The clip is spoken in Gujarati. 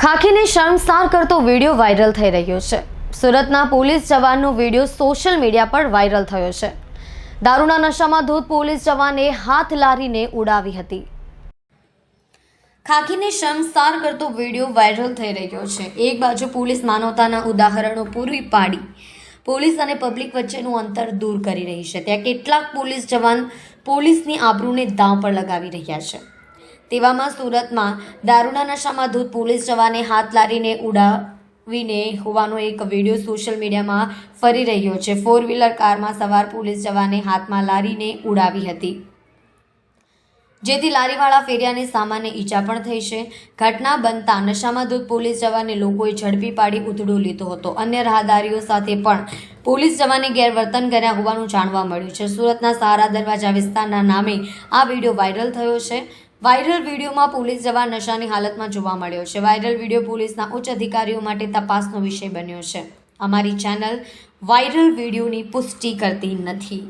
ખાખીને શર્મસાર કરતો વિડીયો વાયરલ થઈ રહ્યો છે। સુરતના પોલીસ જવાનનો વિડીયો સોશિયલ મીડિયા પર વાયરલ થયો છે। દારૂના નશામાં ધૂત પોલીસ જવાને હાથ લારીને ઉડાવી હતી। ખાખીને શર્મસાર કરતો વિડીયો વાયરલ થઈ રહ્યો છે। એક બાજુ પોલીસ માનવતાના ઉદાહરણો પૂરી પાડી પોલીસ અને પબ્લિક વચ્ચેનું અંતર દૂર કરી રહી છે, ત્યાં કેટલાક પોલીસ જવાન પોલીસની આબરૂને દાવ પર લગાવી રહ્યા છે। તેવામાં સુરતમાં દારૂના નશામાં ધૂત પોલીસ જવાને હાથ લારીને ઉડાવીને હોવાનો એક વિડીયો સોશિયલ મીડિયામાં ફરી રહ્યો છે। 4 વ્હીલર કારમાં સવાર પોલીસ જવાને હાથમાં લારીને ઉડાવી હતી, જેથી લારીવાળા ફેરિયાને સામાન્ય ઈજા પણ થઈ છે। ઘટના બનતા નશામાં ધૂત પોલીસ જવાને લોકોએ ઝડપી પાડી ઉથડો લીધો હતો। અન્ય રાહદારીઓ સાથે પણ પોલીસ જવાને ગેરવર્તન કર્યા હોવાનું જાણવા મળ્યું છે। સુરતના સહારા દરવાજા વિસ્તારના નામે આ વિડીયો વાયરલ થયો છે। વાયરલ વિડીયોમાં પોલીસ જવાન નશાની હાલતમાં જોવા મળ્યો છે। વાયરલ વિડીયો પોલીસના ઉચ્ચ અધિકારીઓ માટે તપાસનો વિષય બન્યો છે। અમારી ચેનલ વાયરલ વિડીયોની પુષ્ટિ કરતી નથી।